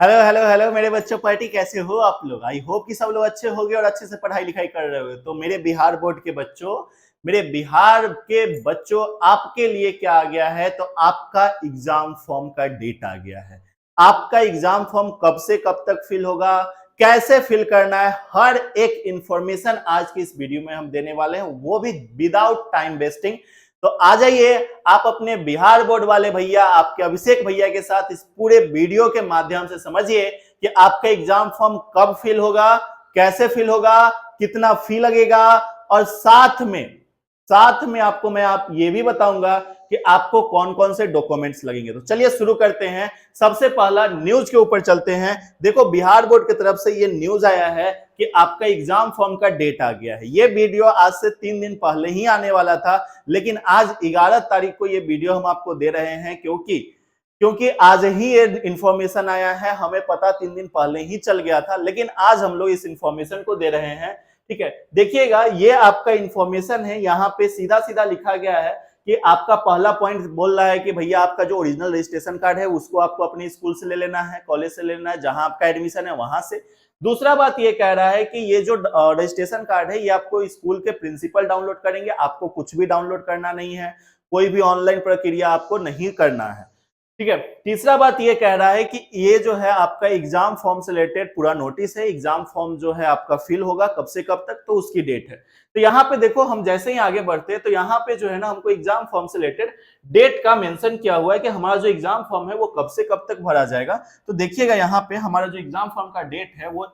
Hello hello hello मेरे बच्चों, party कैसे हो आप लोग। आई होप कि सब लोग अच्छे होंगे और अच्छे से पढ़ाई लिखाई कर रहे हो। तो मेरे बिहार बोर्ड के बच्चों, मेरे बिहार के बच्चों, आपके लिए क्या आ गया है, तो आपका एग्जाम फॉर्म का डेट आ गया है। आपका एग्जाम फॉर्म कब से कब तक फिल होगा, कैसे फिल करना है, हर एक इंफॉर्मेशन आज की इस वीडियो में हम देने वाले हैं, वो भी विदाउट टाइम वेस्टिंग। तो आ जाइए आप अपने बिहार बोर्ड वाले भैया, आपके अभिषेक भैया के साथ इस पूरे वीडियो के माध्यम से समझिए कि आपका एग्जाम फॉर्म कब फिल होगा, कैसे फिल होगा, कितना फी लगेगा, और साथ में आपको मैं ये भी बताऊंगा कि आपको कौन कौन से डॉक्यूमेंट्स लगेंगे। तो चलिए शुरू करते हैं। सबसे पहला न्यूज के ऊपर चलते हैं। देखो, बिहार बोर्ड की तरफ से ये न्यूज आया है कि आपका एग्जाम फॉर्म का डेट आ गया है। ये वीडियो आज से 3 दिन पहले ही आने वाला था, लेकिन आज 11 तारीख को ये वीडियो हम आपको दे रहे हैं, क्योंकि क्योंकि आज ही ये इंफॉर्मेशन आया है। हमें पता 3 दिन पहले ही चल गया था, लेकिन आज हम लोग इस इंफॉर्मेशन को दे रहे हैं। ठीक है, देखिएगा, ये आपका इंफॉर्मेशन है। यहाँ पे सीधा सीधा लिखा गया है कि आपका पहला पॉइंट बोल रहा है कि भैया आपका जो ओरिजिनल रजिस्ट्रेशन कार्ड है उसको आपको अपने स्कूल से ले लेना है, कॉलेज से ले लेना है, जहां आपका एडमिशन है वहां से। दूसरा बात ये कह रहा है कि ये जो रजिस्ट्रेशन कार्ड है ये आपको स्कूल के प्रिंसिपल डाउनलोड करेंगे, आपको कुछ भी डाउनलोड करना नहीं है, कोई भी ऑनलाइन प्रक्रिया आपको नहीं करना है। ठीक है, तीसरा बात ये कह रहा है कि ये जो है आपका एग्जाम फॉर्म से रिलेटेड पूरा नोटिस है। एग्जाम फॉर्म जो है आपका फिल होगा कब से कब तक, तो उसकी डेट है। तो यहाँ पे देखो, हम जैसे ही आगे बढ़ते हैं तो यहाँ पे जो है ना, हमको एग्जाम फॉर्म से रिलेटेड डेट का मेंशन किया हुआ है कि हमारा जो एग्जाम फॉर्म है वो कब से कब तक भरा जाएगा। तो देखिएगा, यहाँ पे हमारा जो एग्जाम फॉर्म का डेट है वो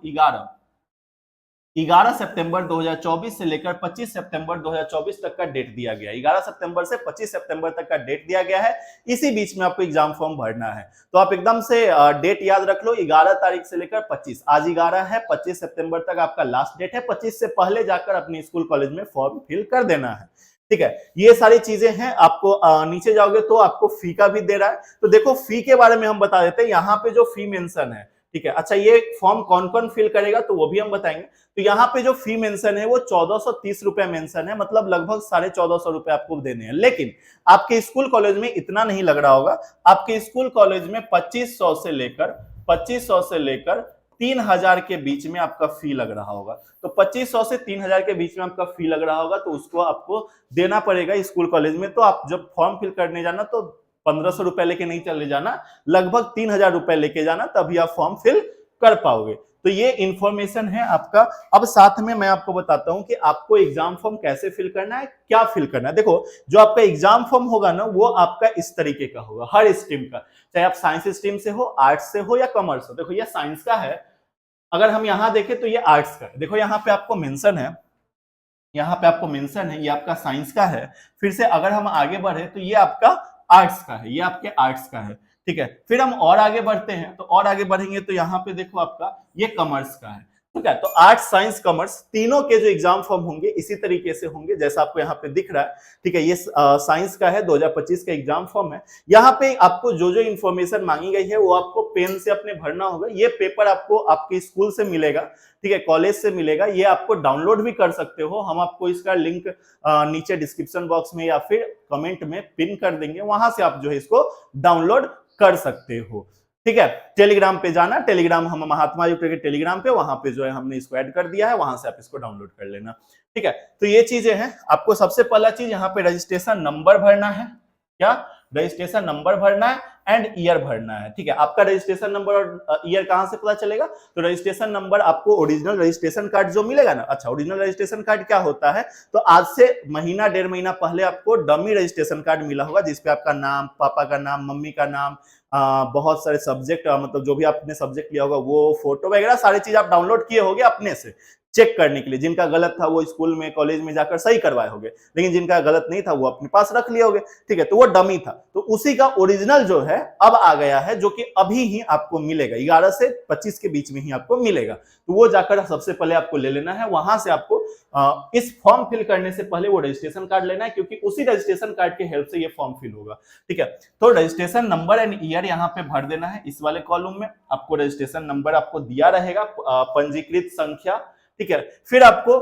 11 सितंबर 2024 से लेकर 25 सितंबर 2024 तक का डेट दिया गया है। 11 सितंबर से 25 सितंबर तक का डेट दिया गया है। इसी बीच में आपको एग्जाम फॉर्म भरना है। तो आप एकदम से डेट याद रख लो, 11 तारीख से लेकर 25, आज 11 है, 25 सितंबर तक आपका लास्ट डेट है। 25 से पहले जाकर अपने स्कूल कॉलेज में फॉर्म फिल कर देना है। ठीक है, ये सारी चीजें हैं। आपको नीचे जाओगे तो आपको फी का भी दे रहा है। तो देखो, फी के बारे में हम बता देते हैं। यहाँ पे जो फी मेंशन है, ठीक है, अच्छा, ये फॉर्म कौन कौन फिल करेगा तो वो भी हम बताएंगे। तो यहाँ पे जो फी मेंशन है वो 1430 रुपए मेंशन है, मतलब लगभग 1450 रुपए आपको देने हैं। लेकिन आपके स्कूल कॉलेज में इतना नहीं लग रहा होगा। आपके स्कूल कॉलेज में 2500 से लेकर 3000 के बीच में आपका फी लग रहा होगा। तो 2500 से 3000 के बीच में आपका फी लग रहा होगा, तो उसको आपको देना पड़ेगा स्कूल कॉलेज में। तो आप जब फॉर्म फिल करने जाना तो 1500 रुपए लेके नहीं चले जाना, लगभग 3000 रुपए लेके जाना, तभी आप फॉर्म फिल कर पाओगे। तो ये इंफॉर्मेशन है आपका। अब साथ में मैं आपको बताता हूं कि आपको एग्जाम फॉर्म कैसे फिल करना है, क्या फिल करना है। देखो, जो आपका एग्जाम फॉर्म होगा ना, वो आपका इस तरीके का होगा, हर स्ट्रीम का, चाहे आप साइंस स्ट्रीम से हो, आर्ट्स से हो या कॉमर्स हो। देखो, ये साइंस का है। अगर हम यहां देखें तो ये आर्ट्स का है। देखो, यहाँ पे आपको मेंशन है, ये आपका साइंस का है। फिर से अगर हम आगे बढ़े तो ये आपका आर्ट्स का है, ये आपके आर्ट्स का है। ठीक है, फिर हम और आगे बढ़ते हैं, तो और आगे बढ़ेंगे तो यहाँ पे देखो आपका ये कॉमर्स का है। ठीक है, तो आर्ट्स, साइंस, कॉमर्स तीनों के जो एग्जाम फॉर्म होंगे इसी तरीके से होंगे जैसा आपको यहाँ पे दिख रहा है। ठीक है, ये साइंस का है, 2025 का एग्जाम फॉर्म है। यहाँ पे आपको जो जो इंफॉर्मेशन मांगी गई है वो आपको पेन से अपने भरना होगा। ये पेपर आपको आपके स्कूल से मिलेगा, ठीक है, कॉलेज से मिलेगा। ये आपको डाउनलोड भी कर सकते हो, हम आपको इसका लिंक नीचे डिस्क्रिप्शन बॉक्स में या फिर कमेंट में पिन कर देंगे, वहां से आप जो है इसको डाउनलोड कर सकते हो। ठीक है, टेलीग्राम पे जाना, टेलीग्राम हम महात्मा युक्त के टेलीग्राम पे, वहां पे जो है हमने इसको ऐड कर दिया है, वहां से आप इसको डाउनलोड कर लेना। ठीक है, तो ये चीजें हैं। आपको सबसे पहला चीज यहाँ पे रजिस्ट्रेशन नंबर भरना है। क्या? रजिस्ट्रेशन नंबर भरना है एंड ईयर भरना है। ठीक है, आपका रजिस्ट्रेशन नंबर और ईयर कहां से पता चलेगा, तो रजिस्ट्रेशन नंबर आपको ओरिजिनल रजिस्ट्रेशन कार्ड जो मिलेगा ना। अच्छा, ओरिजिनल रजिस्ट्रेशन कार्ड क्या होता है, तो आज से महीना 1.5 महीना पहले आपको डमी रजिस्ट्रेशन कार्ड मिला होगा, जिसपे आपका नाम, पापा का नाम, मम्मी का नाम, बहुत सारे सब्जेक्ट, मतलब जो भी आपने सब्जेक्ट लिया होगा वो, फोटो वगैरह सारी चीज आप डाउनलोड किए होगे अपने से चेक करने के लिए। जिनका गलत था वो स्कूल में, कॉलेज में जाकर सही करवाए होंगे, लेकिन जिनका गलत नहीं था वो अपने पास रख लिए होगे। ठीक है, तो वो डमी था। तो उसी का ओरिजिनल जो है अब आ गया है, जो कि अभी ही आपको मिलेगा, 11 से 25 के बीच में ही आपको मिलेगा। तो वो जाकर सबसे पहले आपको ले लेना है। वहां से आपको इस फॉर्म फिल करने से पहले वो रजिस्ट्रेशन कार्ड लेना है, क्योंकि उसी रजिस्ट्रेशन कार्ड के हेल्प से ये फॉर्म फिल होगा। ठीक है, तो रजिस्ट्रेशन नंबर एंड ईयर यहाँ पे भर देना है। इस वाले कॉलम में आपको रजिस्ट्रेशन नंबर आपको दिया रहेगा, पंजीकृत संख्या, ठीक है। फिर आपको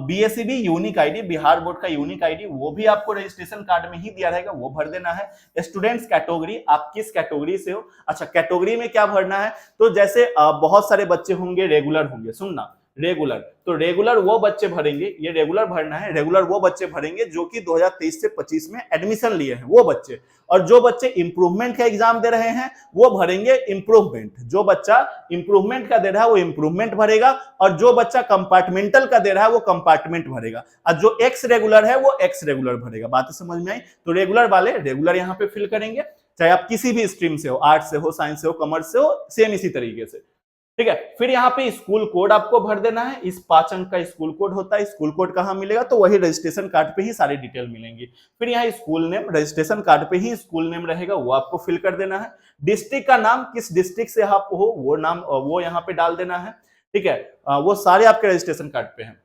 BSEB unique ID, Bihar board का यूनिक आईडी, वो भी आपको रजिस्ट्रेशन कार्ड में ही दिया रहेगा, वो भर देना है। स्टूडेंट्स कैटेगरी, आप किस कैटेगरी से हो। अच्छा, कैटेगरी में क्या भरना है, तो जैसे बहुत सारे बच्चे होंगे रेगुलर होंगे, सुनना रेगुलर, तो रेगुलर वो बच्चे भरेंगे, ये रेगुलर भरना है, रेगुलर वो बच्चे भरेंगे जो कि 2023 से 25 में एडमिशन लिए हैं वो बच्चे। और जो बच्चे इंप्रूवमेंट का एग्जाम दे रहे हैं वो भरेंगे इंप्रूवमेंट, जो बच्चा इंप्रूवमेंट का दे रहा है वो इंप्रूवमेंट भरेगा, और जो बच्चा कंपार्टमेंटल का दे रहा है वो कंपार्टमेंट भरेगा, और जो एक्स रेगुलर है वो एक्स रेगुलर भरेगा। बात समझ में आई। तो रेगुलर वाले रेगुलर यहाँ पे फिल करेंगे, चाहे आप किसी भी स्ट्रीम से हो, आर्ट्स से हो, साइंस से हो, कॉमर्स से हो, सेम इसी तरीके से, ठीक है। फिर यहाँ पे स्कूल कोड आपको भर देना है, इस 5 अंक का स्कूल कोड होता है। स्कूल कोड कहाँ मिलेगा, तो वही रजिस्ट्रेशन कार्ड पे ही सारी डिटेल मिलेंगी। फिर यहाँ स्कूल नेम, रजिस्ट्रेशन कार्ड पे ही स्कूल नेम रहेगा, वो आपको फिल कर देना है। डिस्ट्रिक्ट का नाम, किस डिस्ट्रिक्ट से आप हो वो नाम वो यहाँ पे डाल देना है, ठीक है। वो सारे आपके रजिस्ट्रेशन कार्ड पे हैं।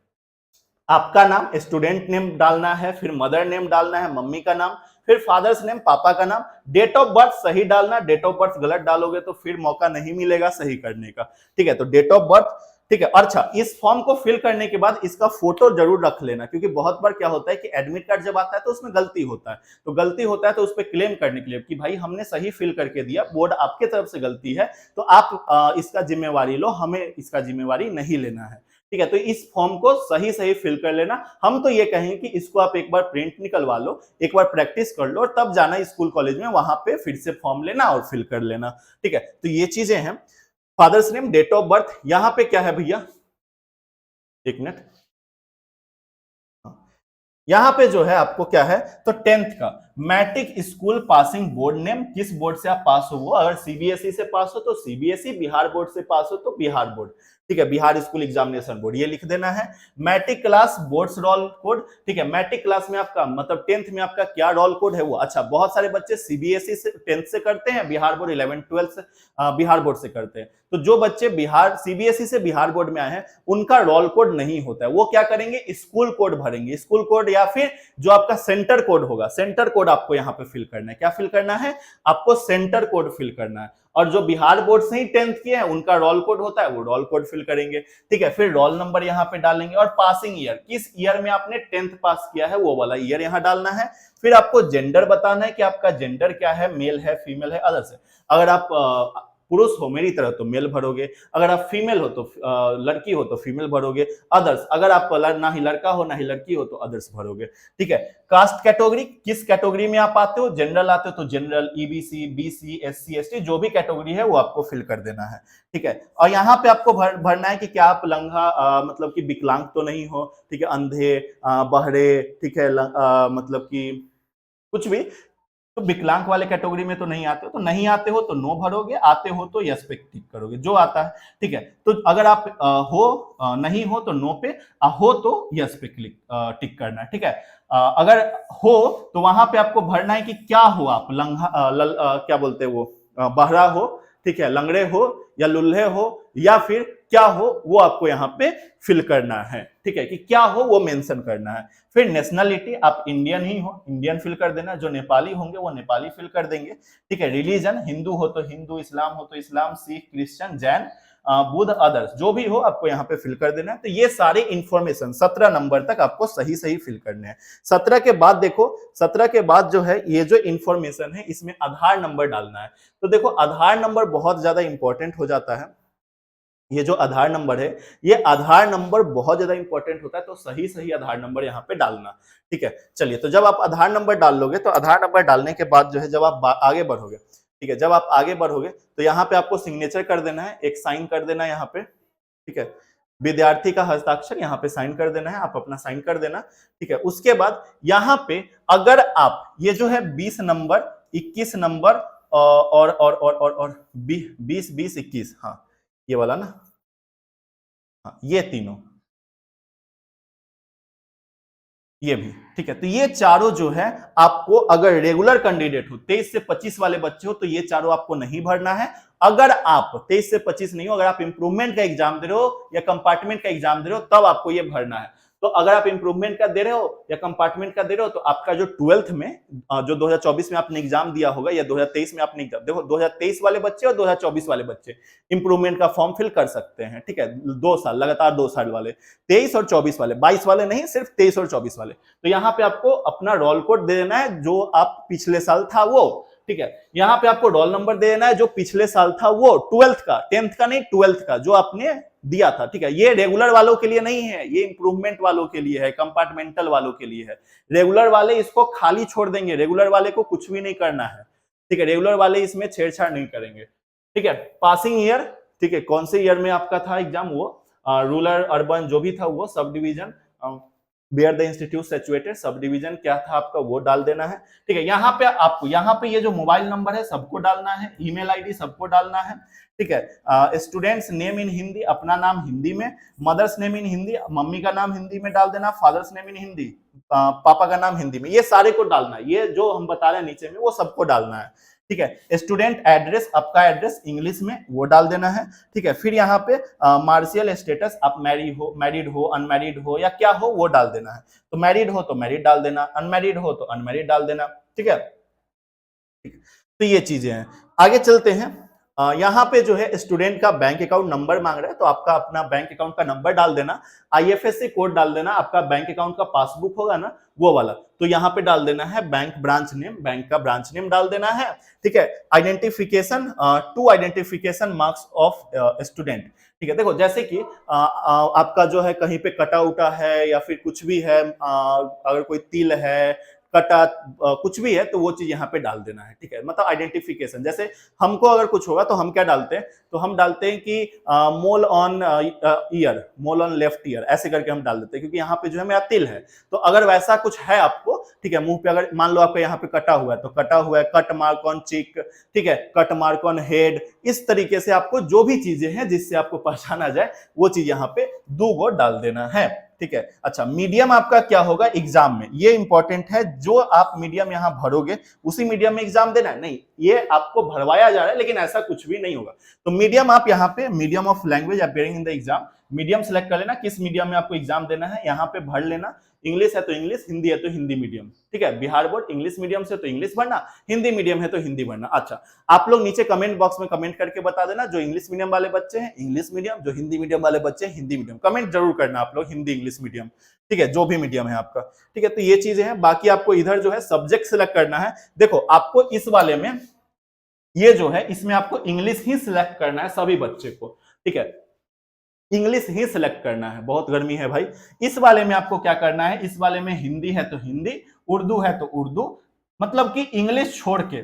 आपका नाम, स्टूडेंट नेम डालना है, फिर मदर नेम डालना है, मम्मी का नाम, फिर फादर्स नेम, पापा का नाम, डेट ऑफ बर्थ सही डालना, डेट ऑफ बर्थ गलत डालोगे तो फिर मौका नहीं मिलेगा सही करने का, ठीक है। तो डेट ऑफ बर्थ, ठीक है। अच्छा, इस फॉर्म को फिल करने के बाद इसका फोटो जरूर रख लेना, क्योंकि बहुत बार क्या होता है कि एडमिट कार्ड जब आता है तो उसमें गलती होता है, तो गलती होता है तो उस पर क्लेम करने के लिए कि भाई हमने सही फिल करके दिया, बोर्ड आपके तरफ से गलती है, तो आप इसका जिम्मेवारी लो, हमें इसका जिम्मेवारी नहीं लेना है, ठीक है। तो इस फॉर्म को सही सही फिल कर लेना। हम तो ये कहेंगे कि इसको आप एक बार प्रिंट निकलवा लो, एक बार प्रैक्टिस कर लो, और तब जाना स्कूल कॉलेज में, वहां पे फिर से फॉर्म लेना और फिल कर लेना, ठीक है। तो ये चीजें हैं। Father's name, date of birth, यहां पे क्या है भैया, एक मिनट, यहां पे जो है आपको क्या है, तो 10th का matric school passing board name, किस बोर्ड से आप पास हो वो, अगर सीबीएसई से पास हो तो सीबीएसई, बिहार बोर्ड से पास हो तो बिहार बोर्ड, ठीक है, बिहार स्कूल एग्जामिनेशन बोर्ड, ये लिख देना है। Matric class boards roll code, ठीक है, मैट्रिक क्लास में आपका मतलब 10th में आपका क्या रोल कोड है वो। अच्छा, बहुत सारे बच्चे सीबीएसई से 10th से करते हैं, बिहार बोर्ड 11 12 से बिहार बोर्ड से करते हैं, तो जो बच्चे बिहार सीबीएसई से बिहार बोर्ड में आए हैं उनका रोल कोड नहीं होता है, वो क्या करेंगे, स्कूल कोड भरेंगे, स्कूल कोड, या फिर जो आपका सेंटर कोड होगा, सेंटर कोड आपको यहाँ पे फिल करना है। क्या फिल करना है, आपको सेंटर कोड फिल करना है। और जो बिहार बोर्ड से ही 10th किए हैं उनका रोल कोड होता है, वो रोल कोड फिल करेंगे, ठीक है। फिर रोल नंबर यहाँ पे डालेंगे, और पासिंग ईयर, किस ईयर में आपने 10th पास किया है वो वाला ईयर यहाँ डालना है। फिर आपको जेंडर बताना है कि आपका जेंडर क्या है, मेल है, फीमेल है, अदर्स है। अगर आप पुरुष हो मेरी तरह तो मेल भरोगे, अगर आप फीमेल हो तो लड़की हो तो फीमेल भरोगे, अदर्स, अगर आप ना ही लड़का हो ना ही लड़की हो तो अदर्स भरोगे, ठीक है। कास्ट कैटेगरी, किस कैटेगरी में आप आते हो, जनरल आते हो तो general, EBC, BC, SC, ST, जो भी कैटेगरी है वो आपको फिल कर देना है, ठीक है। और यहाँ पे आपको भरना है कि क्या आप लंघा मतलब कि विकलांग तो नहीं हो, ठीक है, अंधे, बहरे, ठीक है, मतलब कि कुछ भी, तो विकलांग वाले कैटेगरी में तो नहीं आते हो, तो नहीं आते हो तो नो भरोगे, आते हो तो यस पे टिक करोगे, जो आता है, ठीक है। तो अगर आप नहीं हो तो नो पे, हो तो यस पे टिक करना है, ठीक है। अगर हो तो वहां पे आपको भरना है कि क्या हो, आप क्या बोलते हैं वो, बहरा हो, ठीक है, लंगड़े हो या लुल्हे हो, या फिर क्या हो वो आपको यहाँ पे फिल करना है, ठीक है, कि क्या हो वो मेंशन करना है। फिर नेशनलिटी, आप इंडियन ही हो, इंडियन फिल कर देना, जो नेपाली होंगे वो नेपाली फिल कर देंगे, ठीक है। रिलीजन, हिंदू हो तो हिंदू, इस्लाम हो तो इस्लाम, सिख, क्रिश्चियन, जैन, बुद्ध, अदर्स, जो भी हो आपको यहाँ पे फिल कर देना है। तो ये सारे इंफॉर्मेशन 17 नंबर तक आपको सही सही फिल करने हैं। 17 के बाद देखो, 17 के बाद जो है ये जो इंफॉर्मेशन है इसमें आधार नंबर डालना है। तो देखो आधार नंबर बहुत ज्यादा इंपॉर्टेंट हो जाता है, ये जो आधार नंबर है, ये आधार नंबर बहुत ज्यादा इंपॉर्टेंट होता है, तो सही सही आधार नंबर यहाँ पे डालना, ठीक है। चलिए, तो जब आप आधार नंबर डाल लोगे तो आधार नंबर डालने के बाद जो है जब आप आगे बढ़ोगे, ठीक है, जब आप आगे बढ़ोगे तो यहाँ पे आपको सिग्नेचर कर देना है, एक साइन कर देना है यहाँ पे, ठीक है, विद्यार्थी का हस्ताक्षर यहाँ पे साइन कर देना है, आप अपना साइन कर देना, ठीक है। उसके बाद यहाँ पे अगर आप ये जो है 20 नंबर, 21 नंबर और 20 20 21, हाँ ये वाला ना, हाँ ये तीनों, ये भी, ठीक है। तो ये चारों जो है आपको, अगर रेगुलर कैंडिडेट हो 23 से 25 वाले बच्चे हो तो ये चारों आपको नहीं भरना है। अगर आप 23 से 25 नहीं हो, अगर आप इंप्रूवमेंट का एग्जाम दे रहे हो या कंपार्टमेंट का एग्जाम दे रहे हो तब आपको ये भरना है। तो अगर आप इंप्रूवमेंट का दे रहे हो या कंपार्टमेंट का दे रहे हो तो आपका जो 12th में जो 2024 में आपने एग्जाम दिया होगा या 2023 में आपने एग्जाम, देखो 2023 वाले बच्चे और 2024 वाले बच्चे इंप्रूवमेंट का फॉर्म फिल कर सकते हैं, ठीक है, 2 साल लगातार, 2 साल वाले, 23 और 24 वाले, 22 वाले नहीं, सिर्फ 23 और 24 वाले। तो यहाँ पे आपको अपना रोल कोड दे देना है जो आप पिछले साल था वो, ठीक है। यहाँ पे आपको रोल नंबर दे देना है जो पिछले साल था वो, 12th का, 10th का नहीं, 12th का जो आपने दिया था, ठीक है। ये रेगुलर वालों के लिए नहीं है, ये इंप्रूवमेंट वालों के लिए है, कंपार्टमेंटल वालों के लिए है। रेगुलर वाले इसको खाली छोड़ देंगे, रेगुलर वाले को कुछ भी नहीं करना है, ठीक है। रेगुलर वाले इसमें छेड़छाड़ नहीं करेंगे, ठीक है। पासिंग ईयर, ठीक है, कौन से ईयर में आपका था एग्जाम, वो रूरल अर्बन जो भी था वो, sub division, where the institute situated, sub division क्या था आपका वो डाल देना है, ठीक है। यहाँ पे आपको, यहाँ पे ये जो मोबाइल नंबर है सबको डालना है, ईमेल आईडी सबको डालना है, ठीक है। स्टूडेंट्स नेम इन हिंदी, अपना नाम हिंदी में, mother's name in Hindi, mummy का नाम हिंदी में डाल देना, फादर्स नेम इन हिंदी, पापा का नाम हिंदी में, ये सारे को डालना है, ये जो हम बता रहे हैं नीचे में वो सबको डालना है, ठीक है। स्टूडेंट एड्रेस, आपका एड्रेस इंग्लिश में वो डाल देना है, ठीक है। फिर यहाँ पे मार्शियल स्टेटस, आप मैरिड हो, अनमैरिड हो या क्या हो वो डाल देना है। तो मैरिड हो तो मैरिड डाल देना, अनमैरिड हो तो अनमैरिड डाल देना, ठीक है। तो ये चीजें हैं, आगे चलते हैं। यहाँ पे जो है स्टूडेंट का बैंक अकाउंट नंबर मांग रहा है, तो आपका अपना बैंक अकाउंट का नंबर डाल देना, आईएफएससी कोड डाल देना, आपका बैंक अकाउंट का पासबुक होगा ना वो वाला, तो यहाँ पे डाल देना है बैंक ब्रांच नेम, बैंक का ब्रांच नेम डाल देना है, ठीक है। Identification, 2 identification marks of student, ठीक है। देखो जैसे कि आपका जो है कहीं पे कटा उटा है या फिर कुछ भी है, अगर कोई तिल है, कटा, कुछ भी है तो वो चीज यहाँ पे डाल देना है, ठीक है। मतलब आइडेंटिफिकेशन, जैसे हमको अगर कुछ होगा तो हम क्या डालते हैं, तो हम डालते हैं कि मोल on year, mole on left ear, ऐसे करके हम डाल देते हैं, क्योंकि यहाँ पे जो है मेरा तिल है। तो अगर वैसा कुछ है आपको, ठीक है, मुंह पे अगर मान लो आपका यहाँ पे कटा हुआ है तो कटा हुआ है, कट मार्क ऑन चिक, ठीक है, कट मार्क ऑन हेड, इस तरीके से आपको जो भी चीजें हैं जिससे आपको पहचाना जाए वो चीज यहाँ पे 2 गो डाल देना है, ठीक है। अच्छा, मीडियम आपका क्या होगा एग्जाम में, ये इंपॉर्टेंट है, जो आप मीडियम यहां भरोगे उसी मीडियम में एग्जाम देना है, नहीं, ये आपको भरवाया जा रहा है लेकिन ऐसा कुछ भी नहीं होगा। तो मीडियम आप यहाँ पे medium of language appearing in the exam, medium select कर लेना, किस मीडियम में आपको एग्जाम देना है, यहाँ पे भर लेना, इंग्लिश है तो इंग्लिश, हिंदी है तो हिंदी मीडियम, ठीक है। बिहार बोर्ड इंग्लिश मीडियम से तो इंग्लिश भरना, हिंदी मीडियम है तो हिंदी भरना। अच्छा, आप लोग नीचे कमेंट बॉक्स में कमेंट करके बता देना, जो इंग्लिश मीडियम वाले बच्चे हैं इंग्लिश मीडियम, जो हिंदी मीडियम वाले बच्चे हैं हिंदी मीडियम, कमेंट जरूर करना आप लोग, हिंदी इंग्लिश मीडियम, ठीक है, जो भी मीडियम है आपका, ठीक है। तो ये चीजें हैं, बाकी आपको इधर जो है सब्जेक्ट सिलेक्ट करना है। देखो आपको इस वाले में ये जो है इसमें आपको इंग्लिश ही सिलेक्ट करना है सभी बच्चे को, ठीक है, इंग्लिश ही सिलेक्ट करना है। बहुत गर्मी है भाई। इस वाले में आपको क्या करना है, इस वाले में हिंदी है तो हिंदी, उर्दू है तो उर्दू, मतलब कि इंग्लिश छोड़ के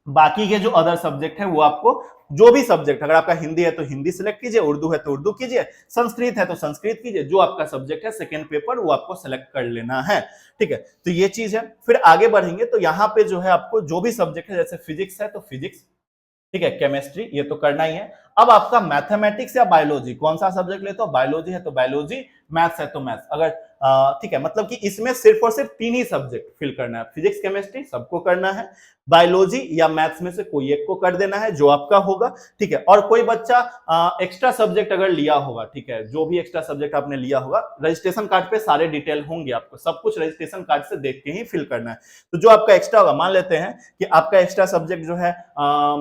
बाकी के जो अदर सब्जेक्ट है वो आपको, जो भी सब्जेक्ट, अगर आपका हिंदी है तो हिंदी सिलेक्ट कीजिए, उर्दू है तो उर्दू कीजिए, संस्कृत है तो संस्कृत कीजिए, जो आपका सब्जेक्ट है सेकंड पेपर वो आपको सिलेक्ट कर लेना है, ठीक है। तो ये चीज है। फिर आगे बढ़ेंगे तो यहाँ पे जो है आपको जो भी सब्जेक्ट है, जैसे फिजिक्स है तो फिजिक्स, ठीक है, केमिस्ट्री ये तो करना ही है। अब आपका मैथमेटिक्स या बायोलॉजी, कौन सा सब्जेक्ट लेते हो, बायोलॉजी है तो बायोलॉजी, मैथ्स है तो मैथ्स, अगर ठीक है, मतलब कि इसमें सिर्फ और सिर्फ 3 ही सब्जेक्ट फिल करना है, फिजिक्स केमिस्ट्री सबको करना है, बायोलॉजी या मैथ्स में से कोई एक को कर देना है जो आपका होगा, ठीक है। और कोई बच्चा एक्स्ट्रा सब्जेक्ट अगर लिया होगा, ठीक है, जो भी एक्स्ट्रा सब्जेक्ट आपने लिया होगा, रजिस्ट्रेशन कार्ड पे सारे डिटेल होंगे, आपको सब कुछ रजिस्ट्रेशन कार्ड से देख के ही फिल करना है। तो जो आपका एक्स्ट्रा होगा, मान लेते हैं कि आपका एक्स्ट्रा सब्जेक्ट जो है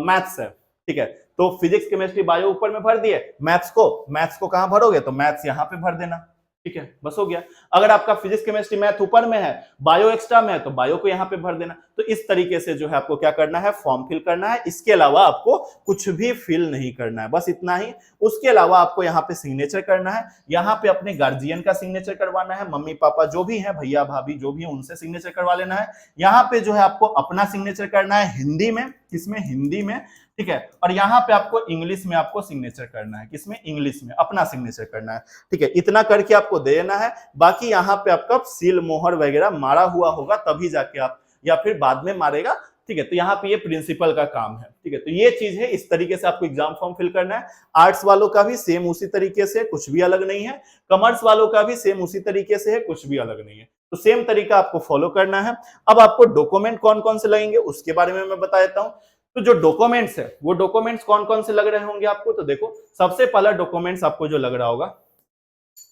मैथ्स है, ठीक है, तो फिजिक्स केमिस्ट्री बायो ऊपर में भर दिए, मैथ्स को कहां भरोगे, तो मैथ्स यहां पे भर देना, ठीक है, बस हो गया। अगर आपका फिजिक्स केमिस्ट्री मैथ ऊपर में है, बायो एक्स्ट्रा में है, तो बायो को यहां पे भर देना। तो इस तरीके से जो है आपको क्या करना है, फॉर्म फिल करना है। इसके अलावा आपको कुछ भी फिल नहीं करना है, बस इतना ही। उसके अलावा आपको यहाँ पे सिग्नेचर करना है, यहाँ पे अपने गार्जियन का सिग्नेचर करवाना है, मम्मी पापा जो भी है, भैया भाभी जो भी है, उनसे सिग्नेचर करवा लेना है। यहाँ पे जो है आपको अपना सिग्नेचर करना है हिंदी में, किसमें, हिंदी में, ठीक है। और यहाँ पे आपको इंग्लिश में आपको सिग्नेचर करना है, किसमें, इंग्लिश में अपना सिग्नेचर करना है, ठीक है। इतना करके आपको दे देना है। बाकी यहाँ पे आपका सील मोहर वगैरह मारा हुआ होगा तभी जाके आप, या फिर बाद में मारेगा, ठीक है। तो यहाँ पे ये प्रिंसिपल का काम है, ठीक है। तो ये चीज है, इस तरीके से आपको एग्जाम फॉर्म फिल करना है। आर्ट्स वालों का भी सेम उसी तरीके से, कुछ भी अलग नहीं है। कॉमर्स वालों का भी सेम उसी तरीके से है, कुछ भी अलग नहीं है। तो सेम तरीका आपको फॉलो करना है। अब आपको डॉक्यूमेंट कौन कौन से लगेंगे उसके बारे में मैं बता देता हूं। तो जो डॉक्यूमेंट्स है वो डॉक्यूमेंट्स कौन कौन से लग रहे होंगे आपको, तो देखो सबसे पहला डॉक्यूमेंट्स आपको जो लग रहा होगा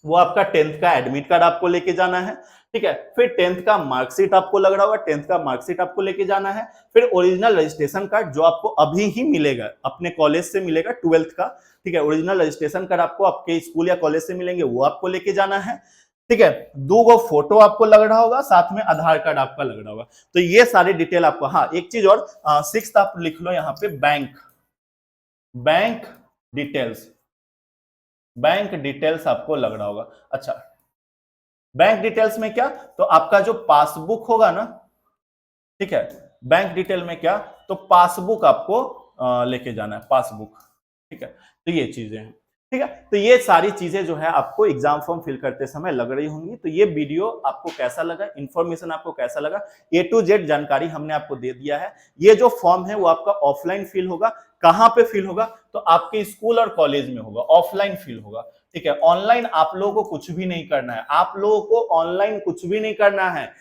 वो आपका 10th का एडमिट कार्ड आपको लेके जाना है, ठीक है। फिर 10th का मार्कशीट आपको लग रहा होगा, 10th का मार्कशीट आपको लेके जाना है। फिर ओरिजिनल रजिस्ट्रेशन कार्ड जो आपको अभी ही मिलेगा, अपने कॉलेज से मिलेगा 12th का, ठीक है। ओरिजिनल रजिस्ट्रेशन कार्ड आपको आपके स्कूल या कॉलेज से मिलेंगे, वो आपको लेके जाना है, ठीक है। 2 फोटो आपको लग रहा होगा, साथ में आधार कार्ड आपका लग रहा होगा। तो ये सारी डिटेल आपको, हाँ एक चीज और, 6th आप लिख लो यहाँ पे, बैंक डिटेल्स, बैंक डिटेल्स आपको लग रहा होगा। अच्छा, बैंक डिटेल्स में क्या, तो आपका जो पासबुक होगा ना, ठीक है, बैंक डिटेल में क्या, तो पासबुक आपको लेके जाना है, पासबुक, ठीक है। तो ये चीजें हैं, ठीक है। तो ये सारी चीजें जो है आपको एग्जाम फॉर्म फिल करते समय लग रही होंगी। तो ये वीडियो आपको कैसा लगा, इंफॉर्मेशन आपको कैसा लगा, A to Z जानकारी हमने आपको दे दिया है। ये जो फॉर्म है वो आपका ऑफलाइन फिल होगा। कहां पे फिल होगा, तो आपके स्कूल और कॉलेज में होगा, ऑफलाइन फिल होगा, ठीक है। ऑनलाइन आप लोगों को कुछ भी नहीं करना है, आप लोगों को ऑनलाइन कुछ भी नहीं करना है,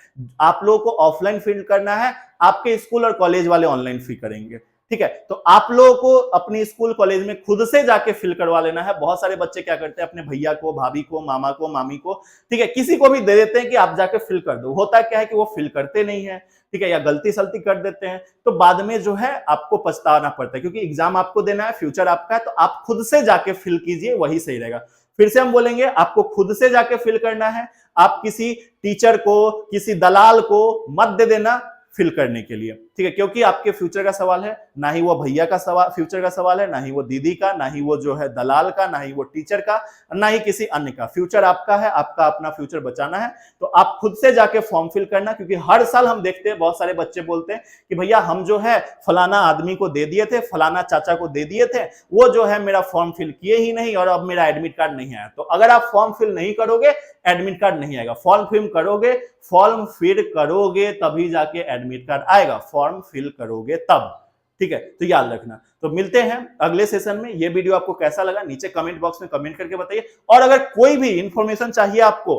आप लोगों को ऑफलाइन फिल करना है। आपके स्कूल और कॉलेज वाले ऑनलाइन फिल करेंगे, ठीक है। तो आप लोगों को अपने स्कूल कॉलेज में खुद से जाके फिल करवा लेना है। बहुत सारे बच्चे क्या करते हैं, अपने भैया को, भाभी को, मामा को, मामी को, ठीक है, किसी को भी दे देते हैं कि आप जाके फिल कर दो। होता क्या है कि वो फिल करते नहीं है, ठीक है, या गलती सलती कर देते हैं, तो बाद में जो है आपको पछताना पड़ता है, क्योंकि एग्जाम आपको देना है, फ्यूचर आपका है। तो आप खुद से जाके फिल कीजिए, वही सही रहेगा। फिर से हम बोलेंगे, आपको खुद से जाके फिल करना है। आप किसी टीचर को, किसी दलाल को मत दे देना फिल करने के लिए, ठीक है, क्योंकि आपके फ्यूचर का सवाल है। ना ही वो भैया का सवाल, फ्यूचर का सवाल है, ना ही वो दीदी का, ना ही वो जो है दलाल का, ना ही वो टीचर का, ना ही किसी अन्य का। फ्यूचर आपका है, आपका अपना फ्यूचर बचाना है। तो आप खुद से जाके फॉर्म फिल करना, क्योंकि हर साल हम देखते हैं बहुत सारे बच्चे बोलते हैं कि भैया हम जो है फलाना आदमी को दे दिए थे, फलाना चाचा को दे दिए थे, वो जो है मेरा फॉर्म फिल किए ही नहीं और अब मेरा एडमिट कार्ड नहीं आया। तो अगर आप फॉर्म फिल नहीं करोगे, एडमिट कार्ड नहीं आएगा। फॉर्म फिल करोगे तभी जाके एडमिट कार्ड आएगा, फॉर्म फिल करोगे तब, ठीक है। तो याद रखना। तो मिलते हैं अगले सेशन में। ये वीडियो आपको कैसा लगा, नीचे कमेंट बॉक्स में कमेंट करके बताइए। और अगर कोई भी इंफॉर्मेशन चाहिए आपको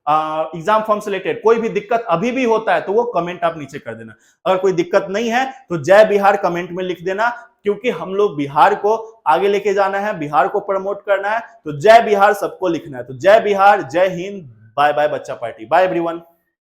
एग्जाम फॉर्म से रिलेटेड, कोई भी दिक्कत अभी भी होता है, तो वो कमेंट आप नीचे कर देना। अगर कोई दिक्कत नहीं है तो जय बिहार कमेंट में लिख देना, क्योंकि हम लोग बिहार को आगे लेके जाना है, बिहार को प्रमोट करना है। तो जय बिहार सबको लिखना है। तो जय बिहार, जय हिंद, बाय बाय बच्चा पार्टी, बाय एवरीवन।